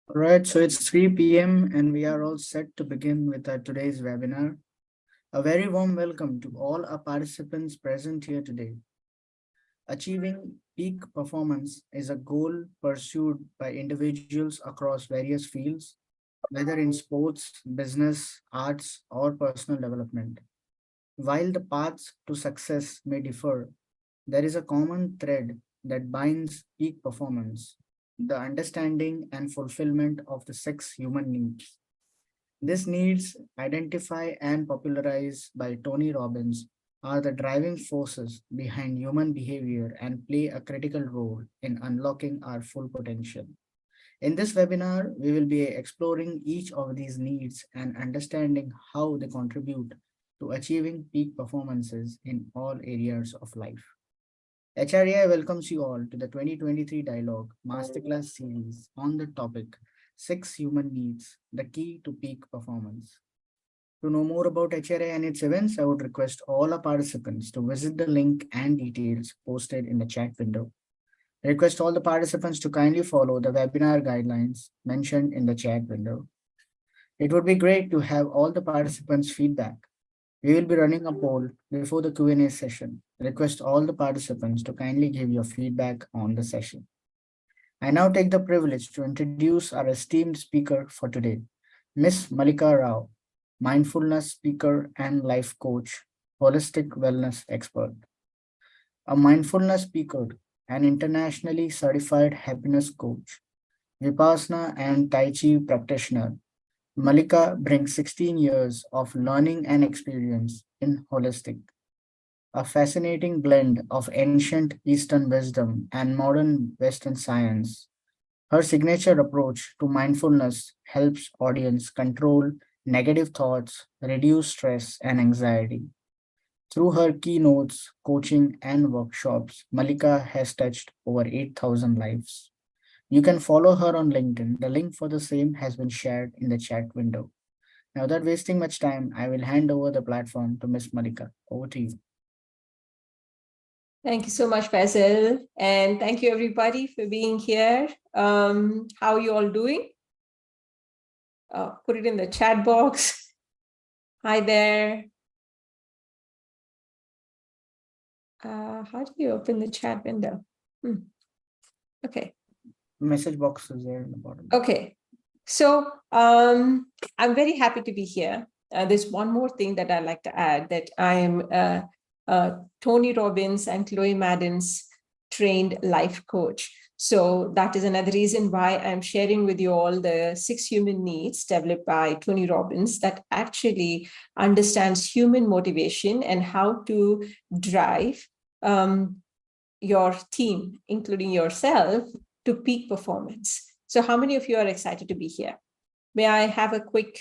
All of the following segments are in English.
All right, so it's 3 p.m. and we are all set to begin with our today's webinar. A very warm welcome to all our participants present here today. Achieving peak performance is a goal pursued by individuals across various fields, whether in sports, business, arts, or personal development. While the paths to success may differ, there is a common thread that binds peak performance: the understanding and fulfillment of the six human needs. These needs, identified and popularized by Tony Robbins, are the driving forces behind human behavior and play a critical role in unlocking our full potential. In this webinar, we will be exploring each of these needs and understanding how they contribute to achieving peak performances in all areas of life. HRAI welcomes you all to the 2023 Dialogue Masterclass series on the topic Six Human Needs, the Key to Peak Performance. To know more about HRA and its events, I would request all our participants to visit the link and details posted in the chat window. I request all the participants to kindly follow the webinar guidelines mentioned in the chat window. It would be great to have all the participants' feedback. We will be running a poll before the Q&A session. I request all the participants to kindly give your feedback on the session. I now take the privilege to introduce our esteemed speaker for today, Ms. Malika Rao, mindfulness speaker and life coach, holistic wellness expert. A mindfulness speaker, an internationally certified happiness coach, Vipassana and Tai Chi practitioner, Malika brings 16 years of learning and experience in holistic, a fascinating blend of ancient Eastern wisdom and modern Western science. Her signature approach to mindfulness helps audience control negative thoughts, reduce stress and anxiety. Through her keynotes, coaching, and workshops, Malika has touched over 8,000 lives. You can follow her on LinkedIn. The link for the same has been shared in the chat window. Now, without wasting much time, I will hand over the platform to Ms. Malika. Over to you. Thank you so much, Faisal. And thank you, everybody, for being here. How are you all doing? Put it in the chat box. Hi there. How do you open the chat window? Okay. Message box is there in the bottom. Okay. So I'm very happy to be here. There's one more thing that I'd like to add, that I am Tony Robbins and Chloe Madden's trained life coach. So that is another reason why I'm sharing with you all the 6 human needs developed by Tony Robbins that actually understands human motivation and how to drive your team, including yourself, to peak performance. So how many of you are excited to be here? May I have a quick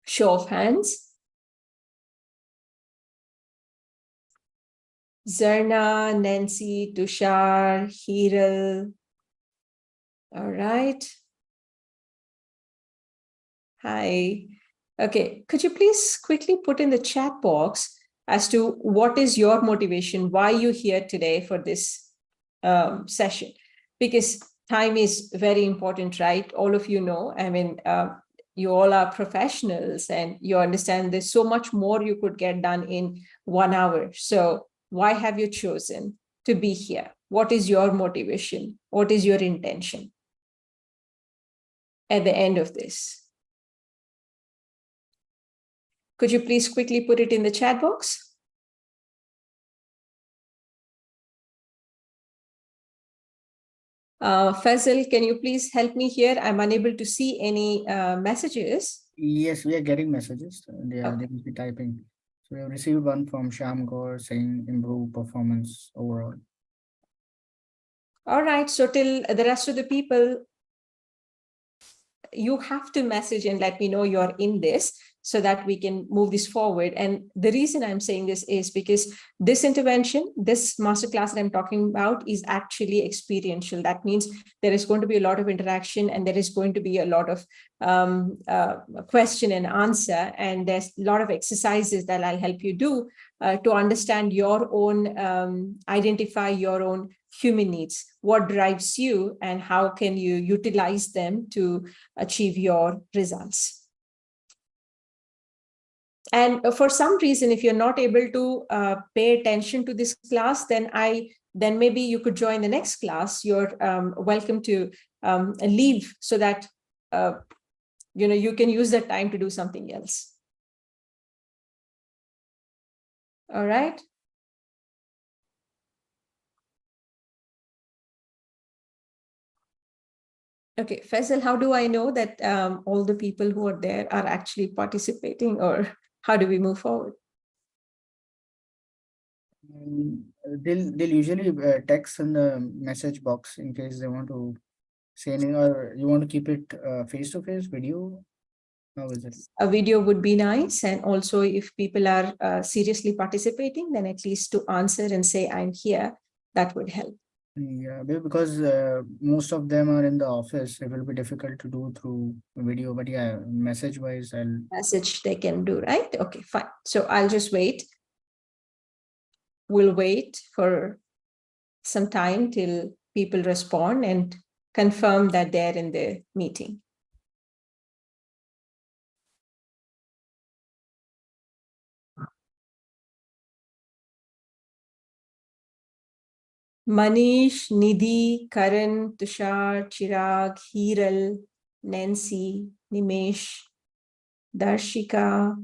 show of hands? Zarna, Nancy, Tushar, Hiral. All right. Hi. Okay, could you please quickly put in the chat box as to what is your motivation, why you're here today for this session? Because time is very important, right? All of you know, I mean, you all are professionals and you understand there's so much more you could get done in 1 hour. So why have you chosen to be here? What is your motivation? What is your intention at the end of this? Could you please quickly put it in the chat box? Faisal, can you please help me here? I'm unable to see any messages. Yes, we are getting messages. They must be typing. So we have received one from Sham Gaur saying improve performance overall. All right, so till the rest of the people, you have to message and let me know you're in this so that we can move this forward. And the reason I'm saying this is because this intervention, this masterclass that I'm talking about is actually experiential. That means there is going to be a lot of interaction and there is going to be a lot of question and answer. And there's a lot of exercises that I'll help you do to understand your own, identify your own human needs, what drives you, and how can you utilize them to achieve your results. And for some reason, if you're not able to pay attention to this class, then maybe you could join the next class. You're welcome to leave so that you can use that time to do something else. All right. Okay, Faisal, how do I know that all the people who are there are actually participating, or how do we move forward? They'll usually text in the message box in case they want to say anything, or you want to keep it face-to-face video. How is it? A video would be nice, and also if people are seriously participating, then at least to answer and say I'm here, that would help. Yeah, because most of them are in the office. It will be difficult to do through video, but yeah, message wise, message they can do, right? Okay, fine. So I'll just wait. We'll wait for some time till people respond and confirm that they're in the meeting. Manish, Nidhi, Karan, Tushar, Chirag, Hiral, Nancy, Nimesh, Darshika,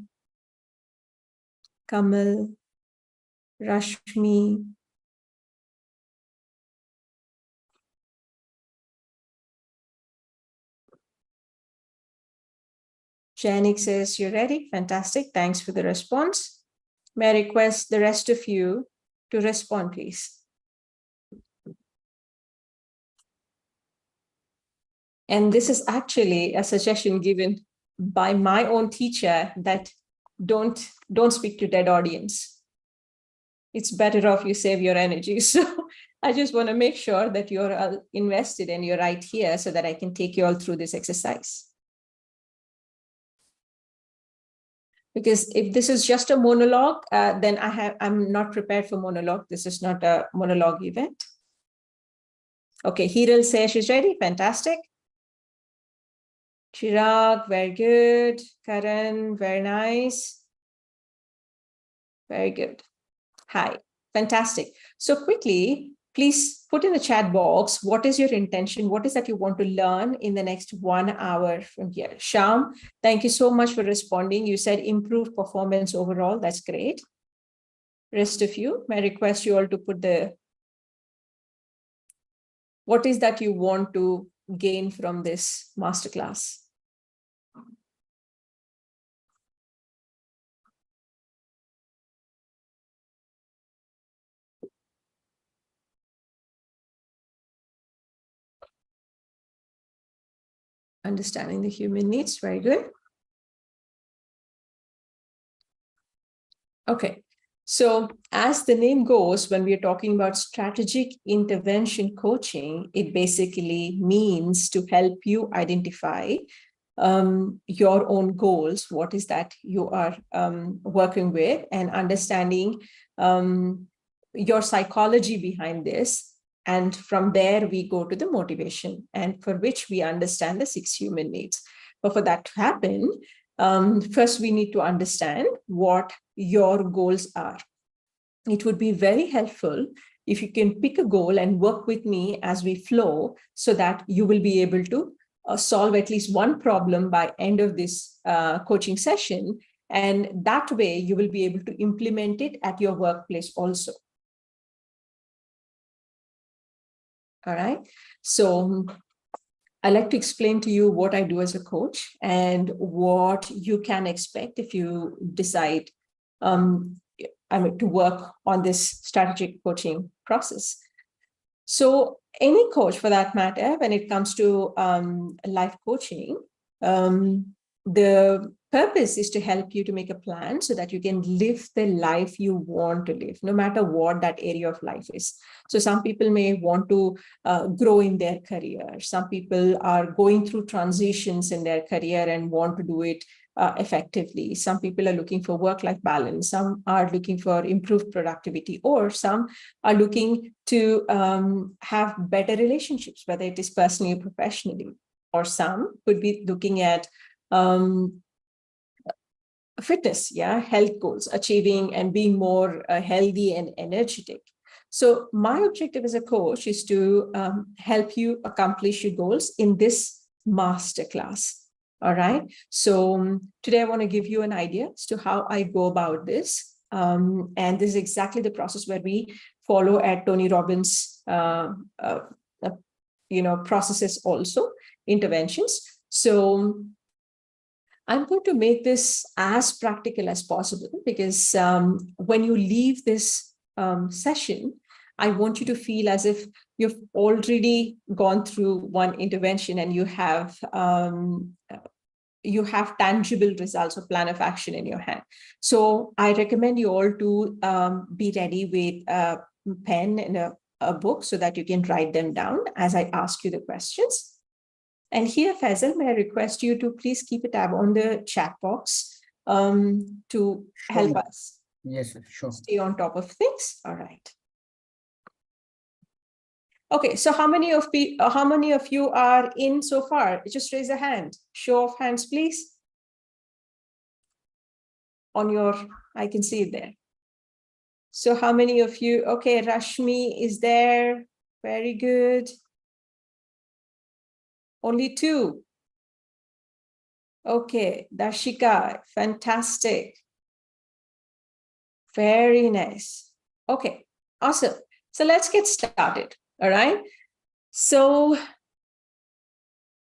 Kamal, Rashmi, Janik says, you're ready. Fantastic. Thanks for the response. May I request the rest of you to respond, please? And this is actually a suggestion given by my own teacher that don't speak to dead audience. It's better off you save your energy. So I just want to make sure that you're invested and you're right here so that I can take you all through this exercise. Because if this is just a monologue, then I'm not prepared for monologue. This is not a monologue event. Okay, Hiral says she's ready. Fantastic. Chirag, very good. Karan, very nice. Very good. Hi, fantastic. So quickly, please put in the chat box, what is your intention? What is that you want to learn in the next 1 hour from here? Sham, thank you so much for responding. You said improve performance overall. That's great. Rest of you, may I request you all to put what is that you want to gain from this masterclass? Understanding the human needs, very good. Okay, so as the name goes, when we are talking about strategic intervention coaching, it basically means to help you identify your own goals, what is that you are working with, and understanding your psychology behind this. And from there, we go to the motivation, and for which we understand the 6 human needs. But for that to happen, first we need to understand what your goals are. It would be very helpful if you can pick a goal and work with me as we flow, so that you will be able to solve at least one problem by end of this coaching session. And that way you will be able to implement it at your workplace also. All right. So I like to explain to you what I do as a coach and what you can expect if you decide to work on this strategic coaching process. So any coach, for that matter, when it comes to life coaching, the purpose is to help you to make a plan so that you can live the life you want to live, no matter what that area of life is. So some people may want to grow in their career. Some people are going through transitions in their career and want to do it effectively. Some people are looking for work-life balance. Some are looking for improved productivity, or some are looking to have better relationships, whether it is personally or professionally. Or some could be looking at fitness, health goals, achieving and being more healthy and energetic. So my objective as a coach is to help you accomplish your goals in this masterclass. All right. So today I want to give you an idea as to how I go about this. And this is exactly the process where we follow at Tony Robbins, processes also, interventions. So I'm going to make this as practical as possible, because when you leave this session, I want you to feel as if you've already gone through one intervention and you have tangible results or plan of action in your hand. So I recommend you all to be ready with a pen and a book so that you can write them down as I ask you the questions. And here, Faisal, may I request you to please keep a tab on the chat box to help us Yes, sure. stay on top of things. All right. Okay, so how many of you are in so far? Just raise a hand. Show of hands, please. I can see it there. So how many of you? Okay, Rashmi is there. Very good. Only 2. Okay, Darshika, fantastic. Very nice. Okay, awesome. So let's get started. All right. So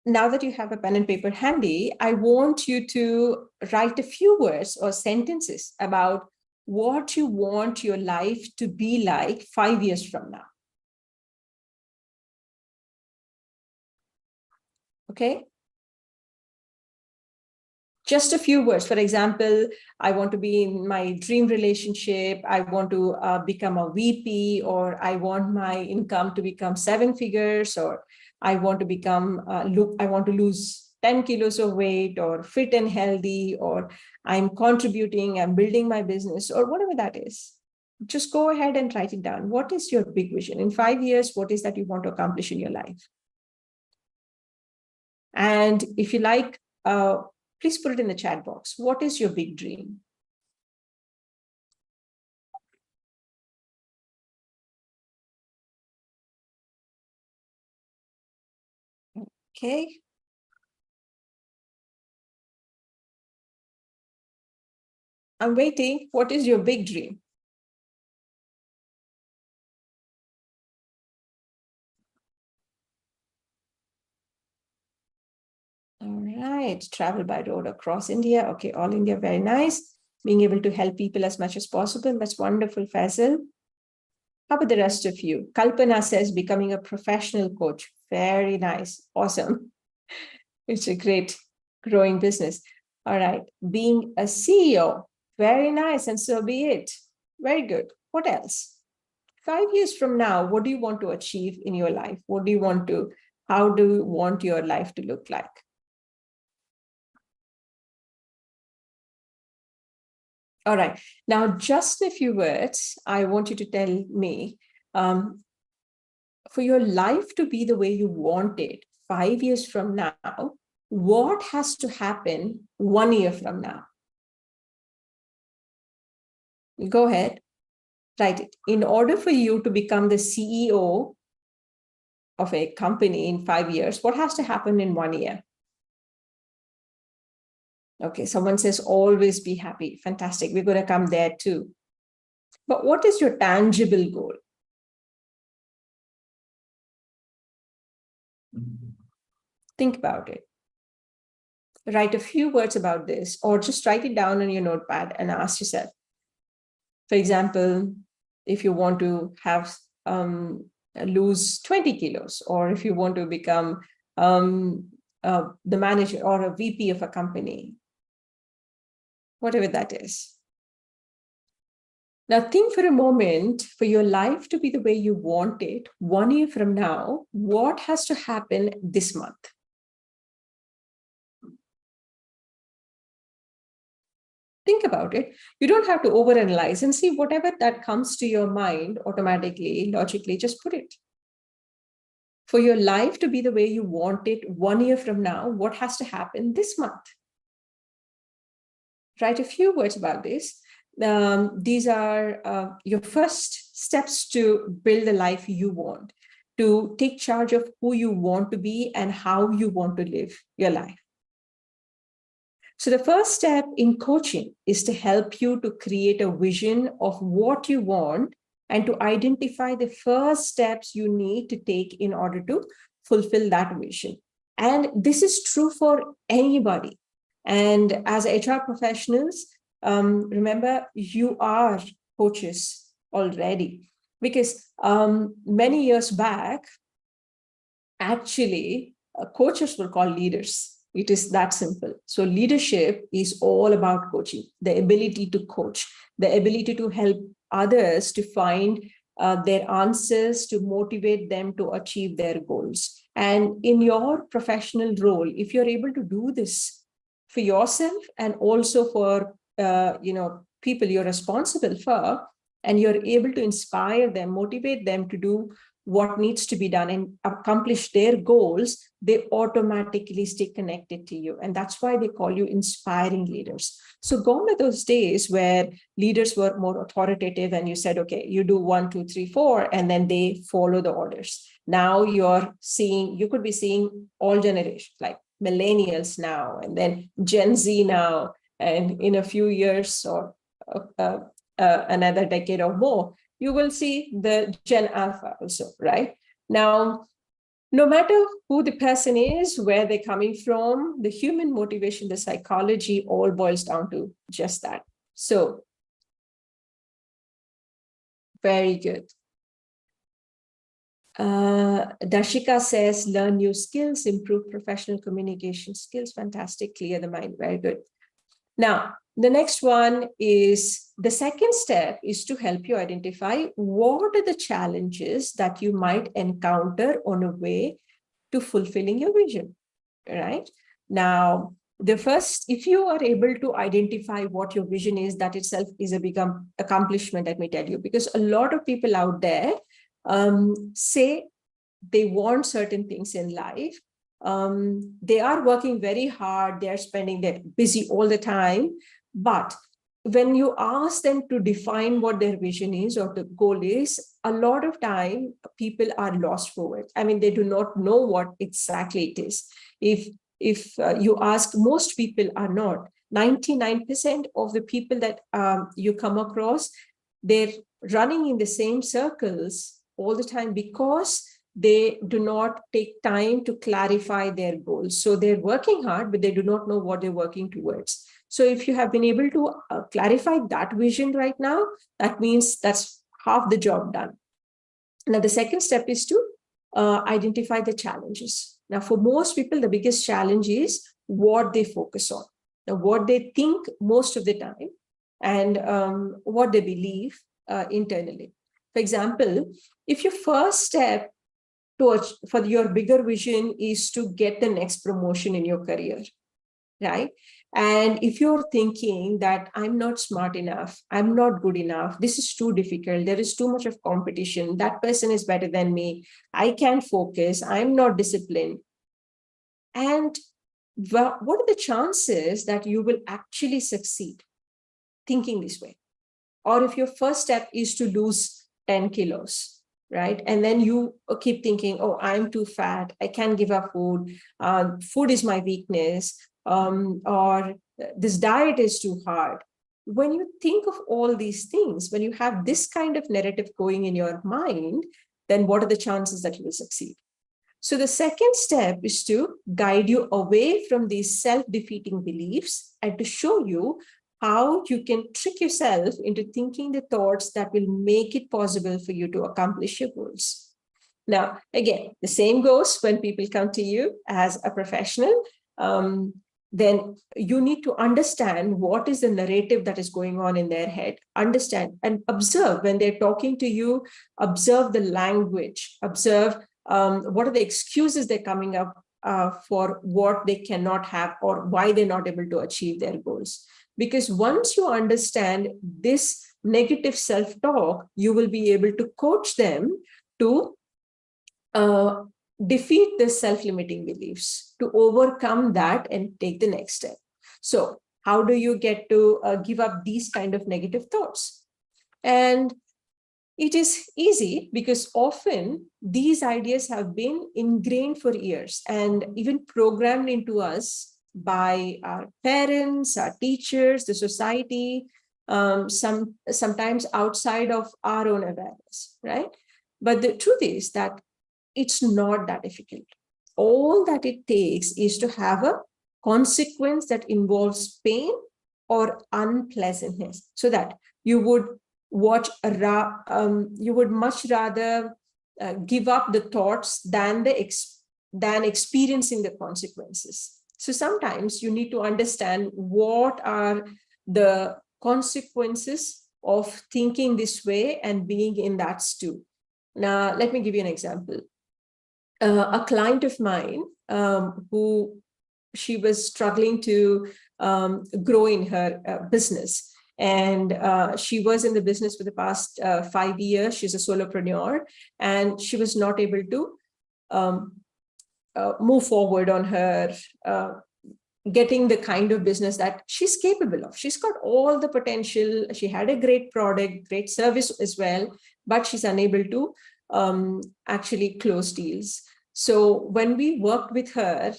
now that you have a pen and paper handy, I want you to write a few words or sentences about what you want your life to be like 5 years from now. Okay. Just a few words. For example, I want to be in my dream relationship. I want to become a VP, or I want my income to become 7 figures, or I want to become, I want to lose 10 kilos of weight, or fit and healthy, or I'm contributing, I'm building my business, or whatever that is. Just go ahead and write it down. What is your big vision? In 5 years, what is that you want to accomplish in your life? And if you like, please put it in the chat box. What is your big dream? Okay. I'm waiting. What is your big dream? All right. Travel by road across India. Okay. All India. Very nice. Being able to help people as much as possible. That's wonderful, Faisal. How about the rest of you? Kalpana says becoming a professional coach. Very nice. Awesome. It's a great growing business. All right. Being a CEO. Very nice. And so be it. Very good. What else? 5 years from now, what do you want to achieve in your life? How do you want your life to look like? All right. Now, just a few words, I want you to tell me, for your life to be the way you want it 5 years from now, what has to happen 1 year from now? Go ahead, write it. In order for you to become the CEO of a company in 5 years, what has to happen in 1 year? Okay, someone says always be happy. Fantastic. We're going to come there too. But what is your tangible goal? Think about it. Write a few words about this, or just write it down on your notepad and ask yourself. For example, if you want to have lose 20 kilos, or if you want to become the manager or a VP of a company, whatever that is. Now think for a moment, for your life to be the way you want it 1 year from now, what has to happen this month? Think about it. You don't have to overanalyze and see whatever that comes to your mind automatically, logically, just put it. For your life to be the way you want it 1 year from now, what has to happen this month? Write a few words about this. These are your first steps to build the life you want, to take charge of who you want to be and how you want to live your life. So the first step in coaching is to help you to create a vision of what you want and to identify the first steps you need to take in order to fulfill that vision. And this is true for anybody. And as HR professionals, remember, you are coaches already, because many years back, actually, coaches were called leaders. It is that simple. So leadership is all about coaching, the ability to coach, the ability to help others to find their answers, to motivate them to achieve their goals. And in your professional role, if you're able to do this for yourself and also for people you're responsible for, and you're able to inspire them, motivate them to do what needs to be done and accomplish their goals, they automatically stay connected to you. And that's why they call you inspiring leaders. So gone are those days where leaders were more authoritative and you said, okay, you do 1, 2, 3, 4, and then they follow the orders. Now you could be seeing all generations, like millennials now, and then Gen Z now, and in a few years or another decade or more, you will see the Gen Alpha also, right? Now, no matter who the person is, where they're coming from, the human motivation, the psychology all boils down to just that. So, very good. Darshika says, learn new skills, improve professional communication skills. Fantastic, clear the mind. Very good. Now, the next one is, the second step is to help you identify what are the challenges that you might encounter on a way to fulfilling your vision, right? Now, the first, if you are able to identify what your vision is, that itself is a big accomplishment, let me tell you, because a lot of people out there say they want certain things in life. They are working very hard, they're busy all the time. But when you ask them to define what their vision is or the goal is, a lot of time people are lost for it. I mean, they do not know what exactly it is. If you ask, most people are not. 99% of the people that you come across, they're running in the same circles all the time because they do not take time to clarify their goals. So they're working hard, but they do not know what they're working towards. So if you have been able to clarify that vision right now, that means that's half the job done. Now, the second step is to identify the challenges. Now, for most people, the biggest challenge is what they focus on, now, what they think most of the time, and what they believe internally. For example, if your first step for your bigger vision is to get the next promotion in your career, right? And if you're thinking that I'm not smart enough, I'm not good enough, this is too difficult, there is too much of competition, that person is better than me, I can't focus, I'm not disciplined. And what are the chances that you will actually succeed thinking this way? Or if your first step is to lose 10 kilos, right? And then you keep thinking, oh, I'm too fat, I can't give up food, food is my weakness, or this diet is too hard. When you think of all these things, when you have this kind of narrative going in your mind, then what are the chances that you will succeed? So the second step is to guide you away from these self-defeating beliefs and to show you how you can trick yourself into thinking the thoughts that will make it possible for you to accomplish your goals. Now, again, the same goes when people come to you as a professional. Then you need to understand what is the narrative that is going on in their head, understand and observe when they're talking to you, observe the language, observe what are the excuses they're coming up for what they cannot have or why they're not able to achieve their goals. Because once you understand this negative self-talk, you will be able to coach them to uh, defeat the self-limiting beliefs, to overcome that and take the next step. So how do you get to give up these kind of negative thoughts? And it is easy because often these ideas have been ingrained for years and even programmed into us by our parents, our teachers, the society, sometimes outside of our own awareness, right? But the truth is that it's not that difficult. All that it takes is to have a consequence that involves pain or unpleasantness, so that you would you would much rather give up the thoughts than than experiencing the consequences. So sometimes you need to understand what are the consequences of thinking this way and being in that stew. Now, let me give you an example. A client of mine who she was struggling to grow in her business. And she was in the business for the past 5 years. She's a solopreneur, and she was not able to move forward on her getting the kind of business that she's capable of. She's got all the potential. She had a great product, great service as well, but she's unable to actually close deals. So when we worked with her,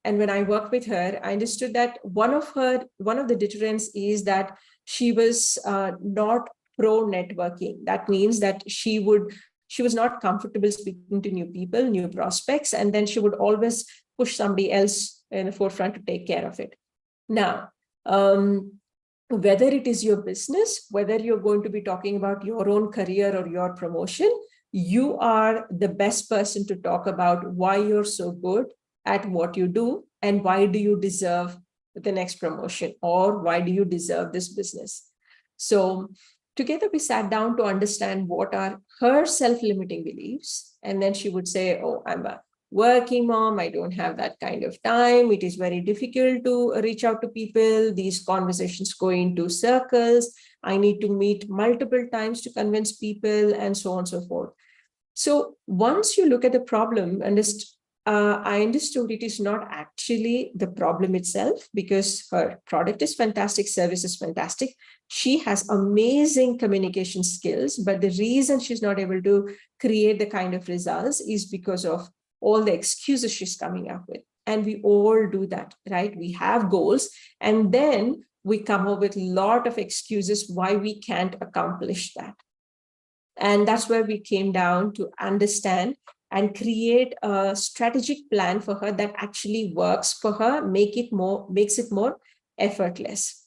and when I worked with her, I understood that one of the deterrents is that she was not pro networking. That means that she was not comfortable speaking to new people, new prospects, and then she would always push somebody else in the forefront to take care of it. Now, whether it is your business, whether you're going to be talking about your own career or your promotion, you are the best person to talk about why you're so good at what you do and why do you deserve the next promotion, or why do you deserve this business. So together we sat down to understand what are her self-limiting beliefs. And then she would say, oh, I'm a working mom, I don't have that kind of time, it is very difficult to reach out to people, these conversations go into circles, I need to meet multiple times to convince people, and so on and so forth. So once you look at the problem, and I understood it is not actually the problem itself, because her product is fantastic, service is fantastic. She has amazing communication skills, but the reason she's not able to create the kind of results is because of all the excuses she's coming up with. And we all do that, right? We have goals, and then we come up with a lot of excuses why we can't accomplish that. And that's where we came down to understand and create a strategic plan for her that actually works for her, makes it more effortless.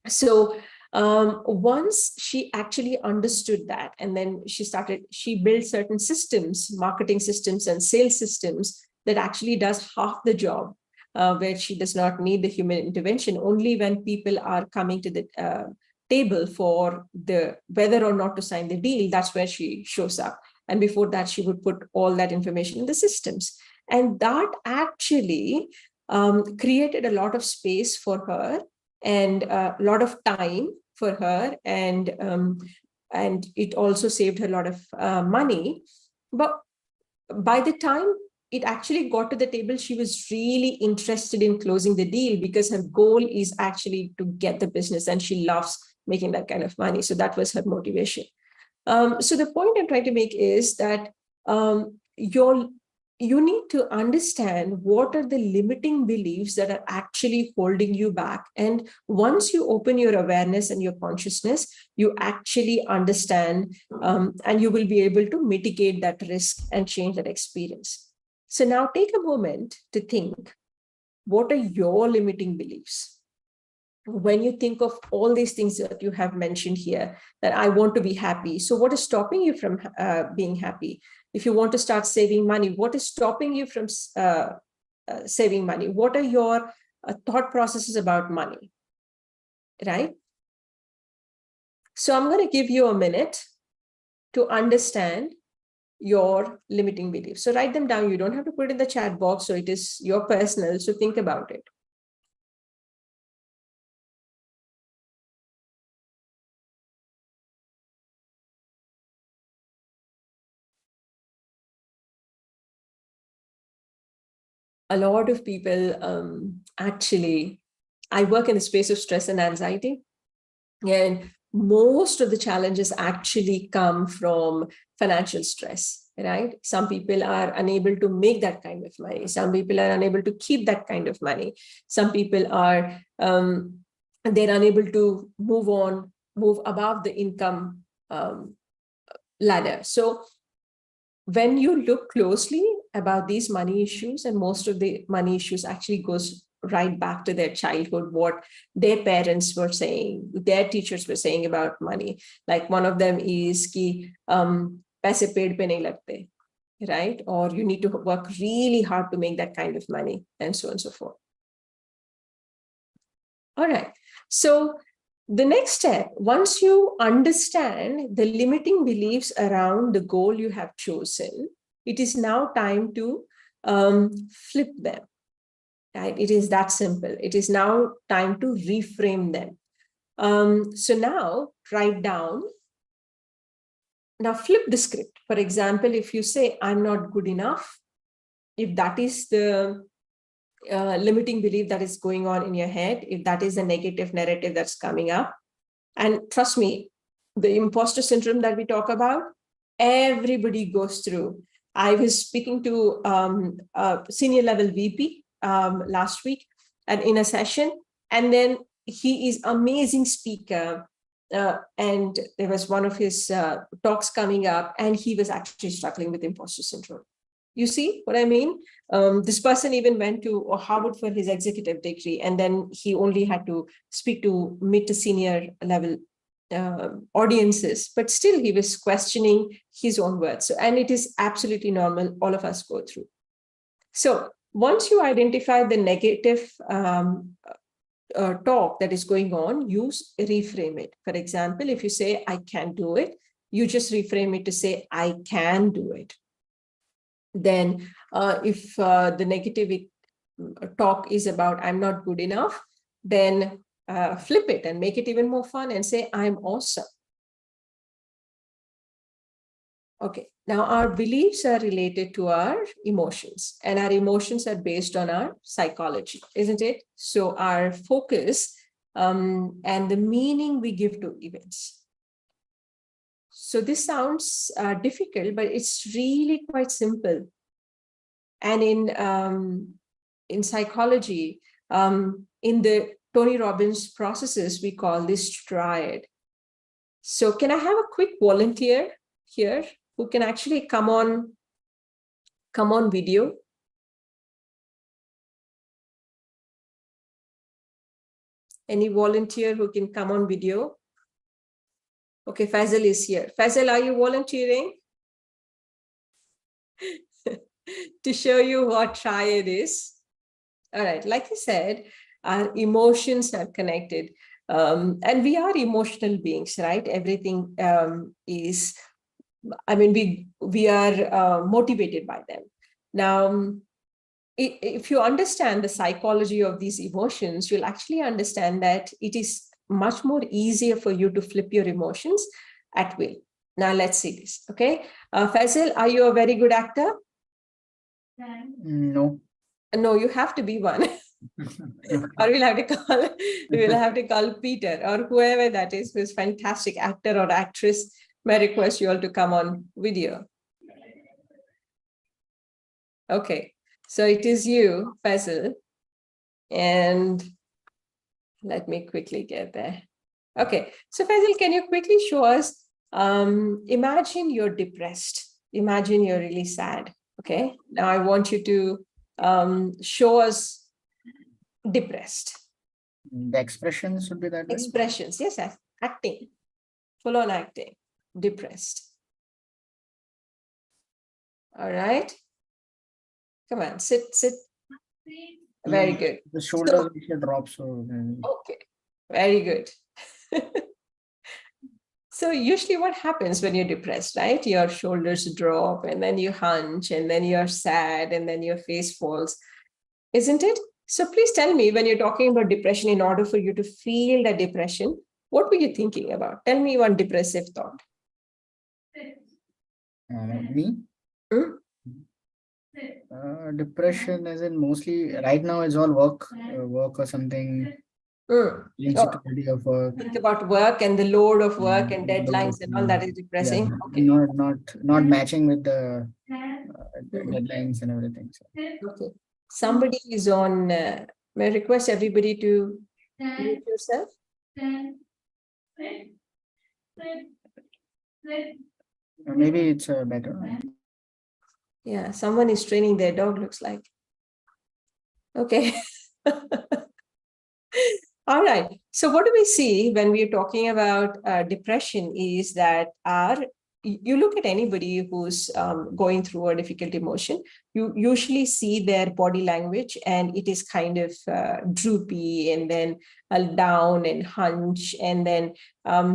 So once she actually understood that, and then she built certain systems, marketing systems and sales systems that actually does half the job, where she does not need the human intervention. Only when people are coming to the table for the whether or not to sign the deal, that's where she shows up. And before that, she would put all that information in the systems. And that actually created a lot of space for her and a lot of time for her. And it also saved her a lot of money. But by the time it actually got to the table, she was really interested in closing the deal, because her goal is actually to get the business and she loves making that kind of money. So that was her motivation. So the point I'm trying to make is that you need to understand what are the limiting beliefs that are actually holding you back. And once you open your awareness and your consciousness, you actually understand, and you will be able to mitigate that risk and change that experience. So now take a moment to think, what are your limiting beliefs? When you think of all these things that you have mentioned here, that I want to be happy. So what is stopping you from being happy? If you want to start saving money, what is stopping you from saving money? What are your thought processes about money, right? So I'm going to give you a minute to understand your limiting beliefs. So write them down. You don't have to put it in the chat box. So it is your personal. So think about it. a lot of people actually, I work in the space of stress and anxiety, and most of the challenges actually come from financial stress, right? Some people are unable to make that kind of money. Some people are unable to keep that kind of money. Some people are, they're unable to move above the income ladder. So when you look closely about these money issues, and most of the money issues actually goes right back to their childhood, what their parents were saying, their teachers were saying about money. Like one of them is ki paise ped pe nahi lagte, right? Or you need to work really hard to make that kind of money, and so on and so forth. All right. So the next step, once you understand the limiting beliefs around the goal you have chosen, it is now time to flip them. Right? It is that simple. It is now time to reframe them. So now write down, now flip the script. For example, if you say, I'm not good enough, if that is the limiting belief that is going on in your head, if that is a negative narrative that's coming up, and trust me, the imposter syndrome that we talk about, everybody goes through. I was speaking to a senior level VP last week and in a session, and then he is amazing speaker. And there was one of his talks coming up, and he was actually struggling with imposter syndrome. You see what I mean? This person even went to Harvard for his executive degree, and then he only had to speak to mid to senior level audiences, but still he was questioning his own words. So, and it is absolutely normal. All of us go through. So once you identify the negative talk that is going on, you reframe it. For example, if you say, I can't do it, you just reframe it to say, I can do it. Then if the negative talk is about, I'm not good enough, then flip it and make it even more fun and say, I'm awesome. Okay, now our beliefs are related to our emotions, and our emotions are based on our psychology, isn't it? So our focus and the meaning we give to events. So this sounds difficult, but it's really quite simple. And in psychology, in the Tony Robbins processes, we call this triad. So can I have a quick volunteer here who can actually come on video? Any volunteer who can come on video? Okay, Faisal is here. Faisal, are you volunteering? To show you what triad is. All right, like I said, our emotions are connected. And we are emotional beings, right? Everything is, I mean, we are motivated by them. Now, if you understand the psychology of these emotions, you'll actually understand that it is much more easier for you to flip your emotions at will. Now, let's see this, okay? Faisal, are you a very good actor? No. No, you have to be one. Or we'll have to call Peter or whoever that is who's fantastic actor or actress. May request you all to come on video. Okay, so it is you, Faisal. And let me quickly get there. Okay, so Faisal, can you quickly show us, imagine you're depressed. Imagine you're really sad. Okay, now I want you to show us depressed. The expressions would be that way? Expressions, yes, acting, full on acting, depressed. All right. Come on, sit. Very good. The shoulders should drop. So okay, very good. So usually what happens when you're depressed, right? Your shoulders drop and then you hunch and then you're sad and then your face falls, isn't it? So please tell me, when you're talking about depression, in order for you to feel the depression, what were you thinking about? Tell me one depressive thought. me? Depression as in mostly right now it's all work or something, Mm. Oh, insecurity of work. think about work and the load of work and Load of deadlines and all work. that is Yeah, depressing. Okay. not matching with the deadlines and everything. So. Okay. Somebody is on, may I request everybody to mute yourself? Maybe it's better. Yeah, someone is training their dog, looks like. Okay. All right. So what do we see when we're talking about depression is that you look at anybody who's going through a difficult emotion, you usually see their body language and it is kind of droopy and then down and hunch, and then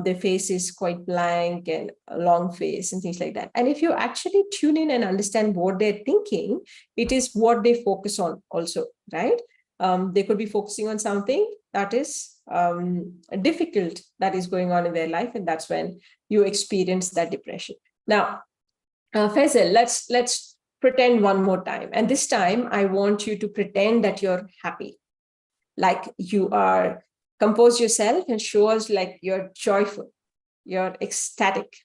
their face is quite blank and a long face and things like that. And if you actually tune in and understand what they're thinking, it is what they focus on also, right? They could be focusing on something that is difficult that is going on in their life, and that's when you experience that depression. Now, Faisal, let's pretend one more time, and this time I want you to pretend that you're happy, like you are. Compose yourself and show us like you're joyful, you're ecstatic.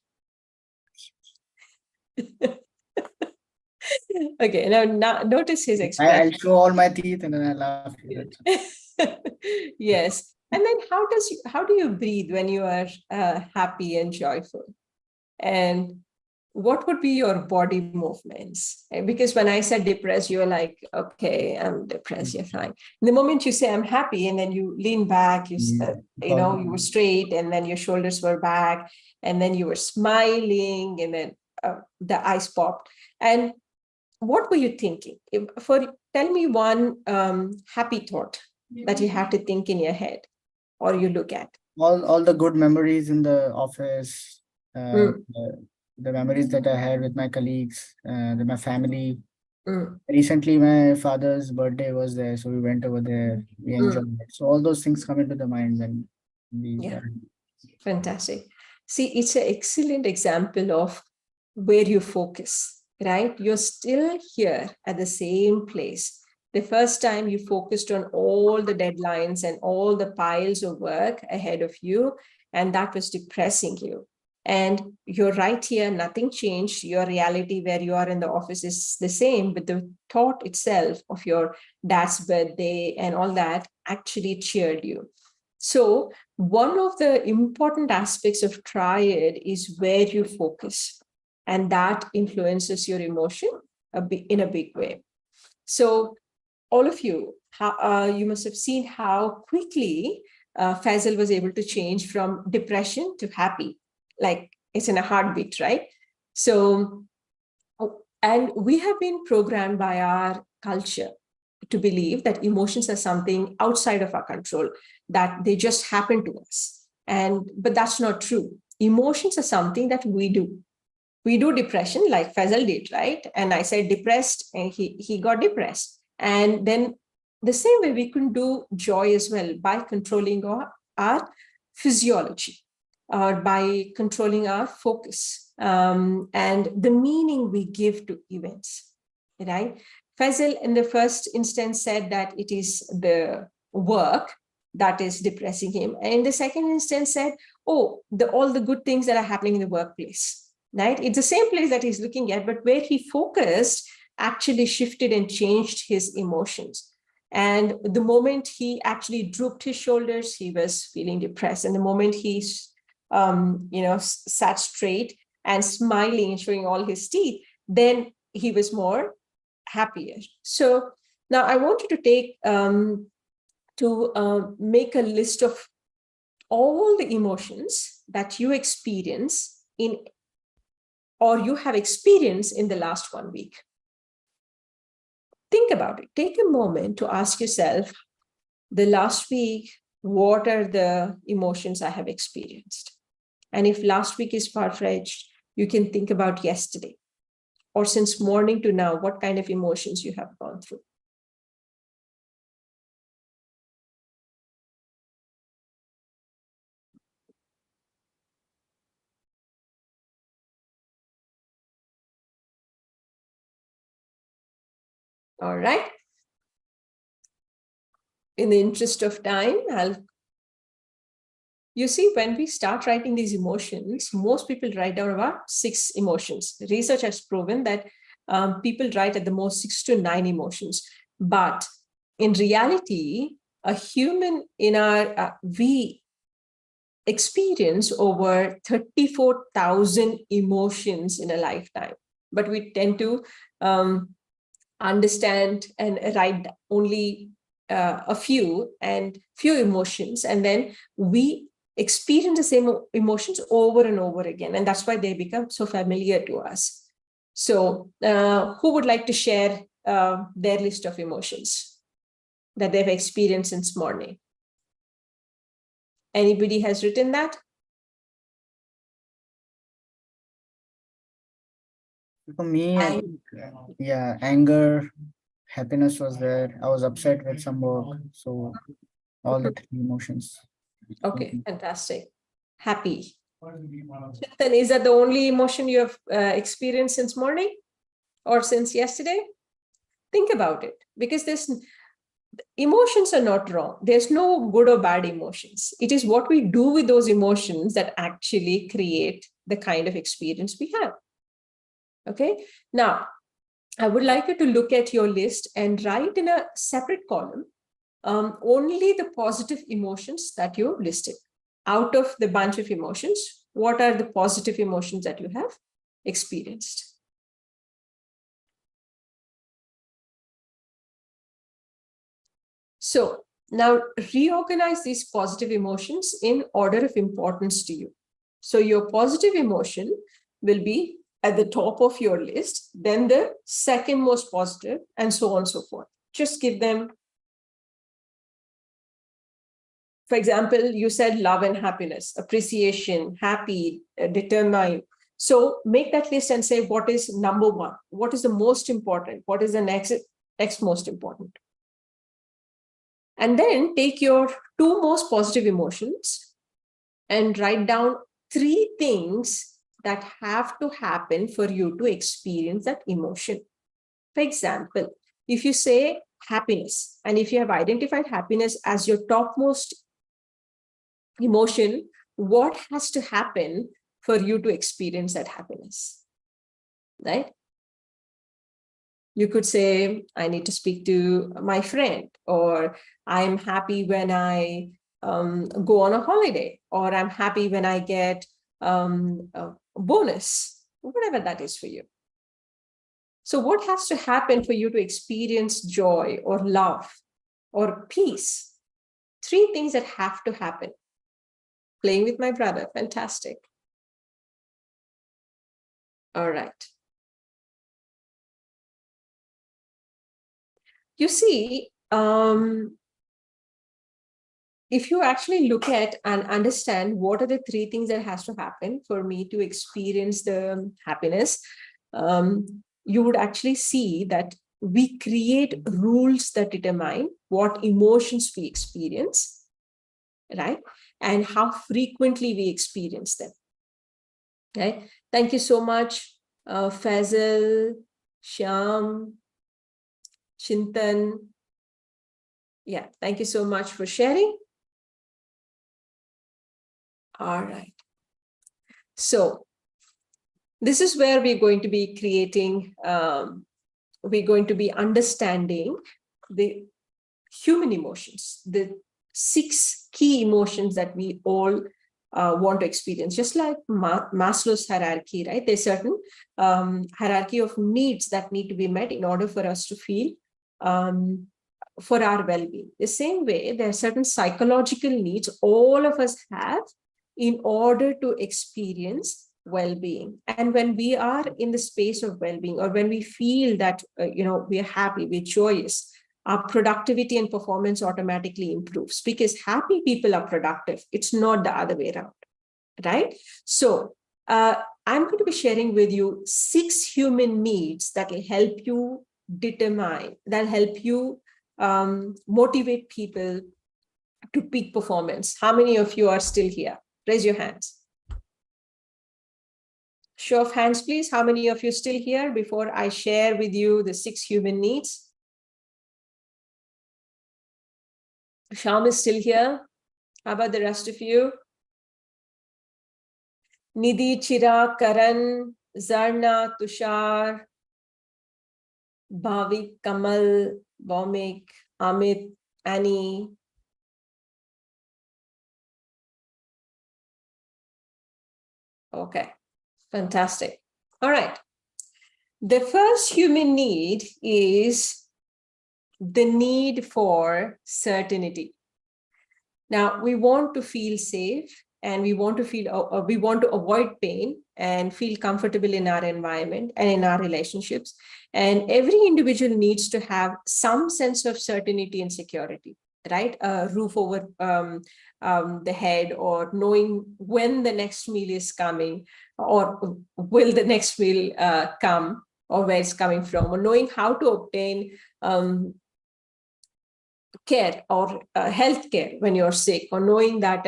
Okay, now notice his I'll expression. show all my teeth and then I'll laugh. Yes. And then how do you breathe when you are happy and joyful? And what would be your body movements? Because when I said depressed, you're like, okay, I'm depressed, you're fine. The moment you say I'm happy, and then you lean back, you were straight, and then your shoulders were back, and then you were smiling, and then the eyes popped. And what were you thinking? Tell me one happy thought that you have to think in your head or you look at. All the good memories in the office, Mm, the memories that I had with my colleagues, with my family. mm, Recently, my father's birthday was there, so we went over there. We mm. enjoyed it. So all those things come into the mind when we. Yeah, fantastic. See, it's an excellent example of where you focus, right? You're still here at the same place. The first time you focused on all the deadlines and all the piles of work ahead of you, and that was depressing you. And you're right here, nothing changed. Your reality where you are in the office is the same, but the thought itself of your dad's birthday and all that actually cheered you. So, one of the important aspects of triad is where you focus, and that influences your emotion in a big way. So, all of you, you must have seen how quickly Faisal was able to change from depression to happy, like it's in a heartbeat, right? So, and we have been programmed by our culture to believe that emotions are something outside of our control, that they just happen to us. But that's not true. Emotions are something that we do. We do depression like Faisal did, right? And I said depressed, and he got depressed. And then the same way we can do joy as well by controlling our physiology or by controlling our focus and the meaning we give to events, right? Faisal, in the first instance, said that it is the work that is depressing him. And in the second instance, said, oh, all the good things that are happening in the workplace, right? It's the same place that he's looking at, but where he focused actually shifted and changed his emotions. And the moment he actually drooped his shoulders, he was feeling depressed. And the moment he, sat straight and smiling and showing all his teeth, then he was more happier. So now I want you to make a list of all the emotions that you experience in or you have experienced in the last 1 week. Think about it. Take a moment to ask yourself, the last week, what are the emotions I have experienced? And if last week is far-fetched, you can think about yesterday or since morning to now, what kind of emotions you have gone through. All right. In the interest of time, you see, when we start writing these emotions, most people write down about 6 emotions. Research has proven that people write at the most 6 to 9 emotions. But in reality, a human we experience over 34,000 emotions in a lifetime. But we tend to understand and write only a few emotions, and then we experience the same emotions over and over again, and that's why they become so familiar to us. So who would like to share their list of emotions that they've experienced since morning? Anybody has written that? For me, I think, yeah, anger, happiness was there. I was upset with some work. So all the 3 emotions. Okay, fantastic. Happy. Then is that the only emotion you have experienced since morning or since yesterday? Think about it, because emotions are not wrong. There's no good or bad emotions. It is what we do with those emotions that actually create the kind of experience we have. Okay. Now, I would like you to look at your list and write in a separate column only the positive emotions that you've listed. Out of the bunch of emotions, what are the positive emotions that you have experienced? So now reorganize these positive emotions in order of importance to you. So your positive emotion will be at the top of your list, then the second most positive, and so on and so forth. Just give them. For example, you said love and happiness, appreciation, happy, determined. So make that list and say, what is number one? What is the most important? What is the next most important? And then take your 2 most positive emotions and write down 3 things that have to happen for you to experience that emotion. For example, if you say happiness, and if you have identified happiness as your topmost emotion, what has to happen for you to experience that happiness, right? You could say, I need to speak to my friend, or I'm happy when I go on a holiday, or I'm happy when I get a bonus, whatever that is for you. So what has to happen for you to experience joy or love or peace? 3 things that have to happen. Playing with my brother, fantastic. All right. You see, if you actually look at and understand what are the 3 things that has to happen for me to experience the happiness, you would actually see that we create rules that determine what emotions we experience, right? And how frequently we experience them, right? Thank you so much, Faisal, Shyam, Chintan. Yeah, thank you so much for sharing. All right. So this is where we're going to be creating, we're going to be understanding the human emotions, the 6 key emotions that we all want to experience, just like Maslow's hierarchy, right? There's certain hierarchy of needs that need to be met in order for us to feel for our well-being. The same way, there are certain psychological needs all of us have in order to experience well-being. And when we are in the space of well-being, or when we feel that we are happy, we're joyous, our productivity and performance automatically improves, because happy people are productive. It's not the other way around, right? So I'm going to be sharing with you 6 human needs that will help you determine, that help you motivate people to peak performance. How many of you are still here? Raise your hands. Show of hands, please. How many of you still here before I share with you the 6 human needs? Sham is still here. How about the rest of you? Nidhi, Chira, Karan, Zarna, Tushar, Bhavik, Kamal, Bomik, Amit, Annie. Okay, fantastic. All right. The first human need is the need for certainty. Now, we want to feel safe, and we want to avoid pain and feel comfortable in our environment and in our relationships. And every individual needs to have some sense of certainty and security, right? A roof over the head, or knowing when the next meal is coming, or will the next meal come, or where it's coming from, or knowing how to obtain care or health care when you're sick, or knowing that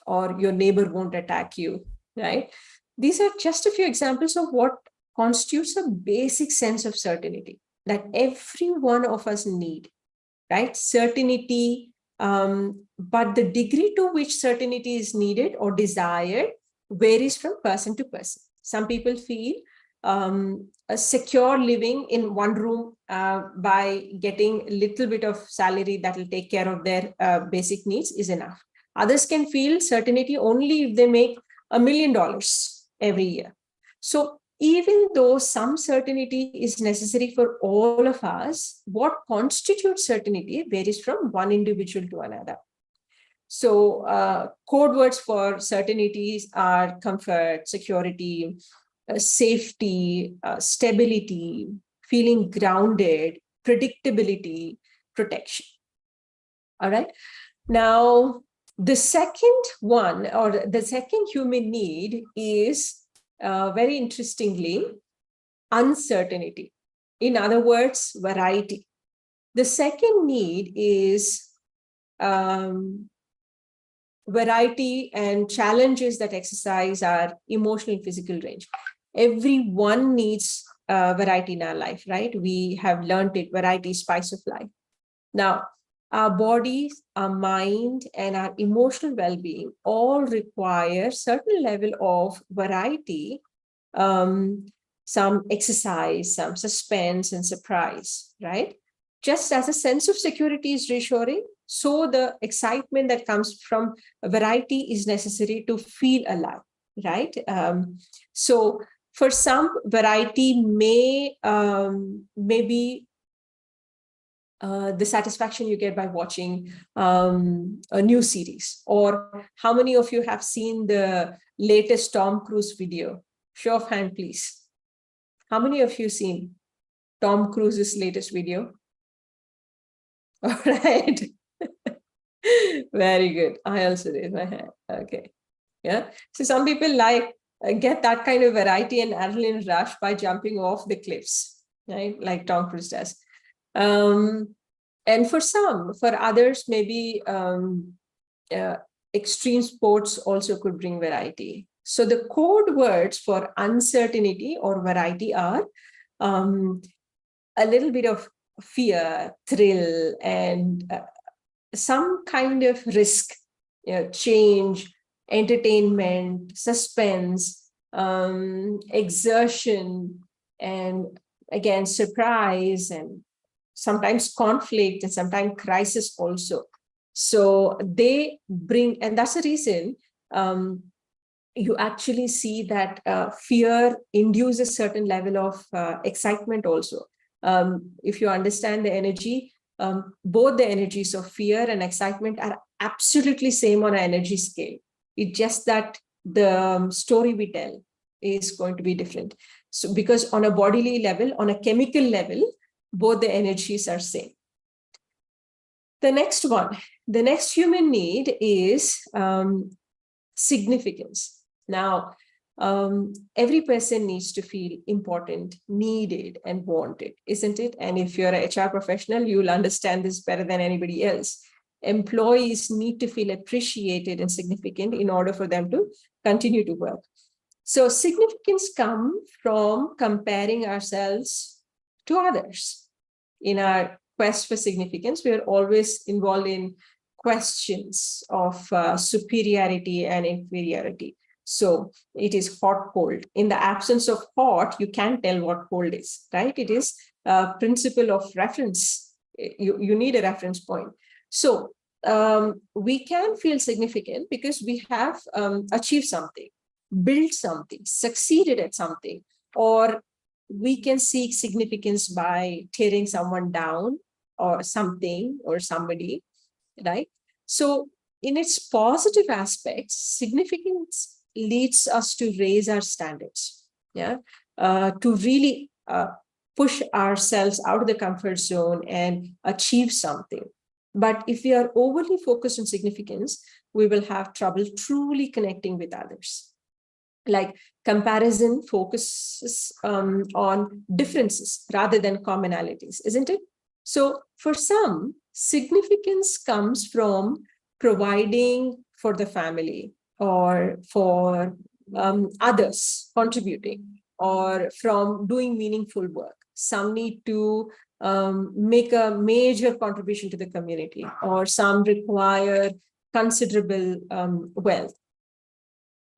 or your neighbor won't attack you, right? These are just a few examples of what constitutes a basic sense of certainty that every one of us need, right? Certainty, but the degree to which certainty is needed or desired varies from person to person. Some people feel a secure living in one room by getting a little bit of salary that will take care of their basic needs is enough. Others can feel certainty only if they make $1 million every year. So even though some certainty is necessary for all of us, what constitutes certainty varies from one individual to another. So code words for certainties are comfort, security, safety, stability, feeling grounded, predictability, protection. All right. Now, the second one, or the second human need, is very interestingly uncertainty. In other words, variety. The second need is variety and challenges that exercise our emotional and physical range. Everyone needs variety in our life, right? We have learned it. Variety is spice of life. Now, our bodies, our mind, and our emotional well-being all require certain level of variety, some exercise, some suspense and surprise, right? Just as a sense of security is reassuring, so the excitement that comes from variety is necessary to feel alive, right? So for some, variety may be the satisfaction you get by watching a new series. Or how many of you have seen the latest Tom Cruise video? Show of hand, please. How many of you seen Tom Cruise's latest video? All right. Very good. I also raised my hand. Okay. Yeah. So some people get that kind of variety and adrenaline rush by jumping off the cliffs, right? Like Tom Cruise does. And for others, maybe extreme sports also could bring variety. So the code words for uncertainty or variety are a little bit of fear, thrill, and some kind of risk, change, entertainment, suspense, exertion, and again, surprise, and sometimes conflict, and sometimes crisis also. So they bring, and that's the reason you actually see that fear induces certain level of excitement also. If you understand the energy, both the energies of fear and excitement are absolutely same on an energy scale. It's just that the story we tell is going to be different. So because on a bodily level, on a chemical level, both the energies are same. The next one, the next human need is significance. Now, every person needs to feel important, needed, and wanted, isn't it? And if you're an HR professional, you'll understand this better than anybody else. Employees need to feel appreciated and significant in order for them to continue to work. So significance comes from comparing ourselves to others in our quest for significance, we are always involved in questions of superiority and inferiority. So it is hot, cold. In the absence of hot, you can't tell what cold is, right? It is a principle of reference. You need a reference point. So we can feel significant because we have achieved something, built something, succeeded at something, or we can seek significance by tearing someone down or something or somebody, right? So in its positive aspects, significance leads us to raise our standards, yeah, to really push ourselves out of the comfort zone and achieve something. But if we are overly focused on significance, we will have trouble truly connecting with others. Like comparison focuses on differences rather than commonalities, isn't it? So for some, significance comes from providing for the family or for others, contributing, or from doing meaningful work. Some need to make a major contribution to the community, or some require considerable wealth.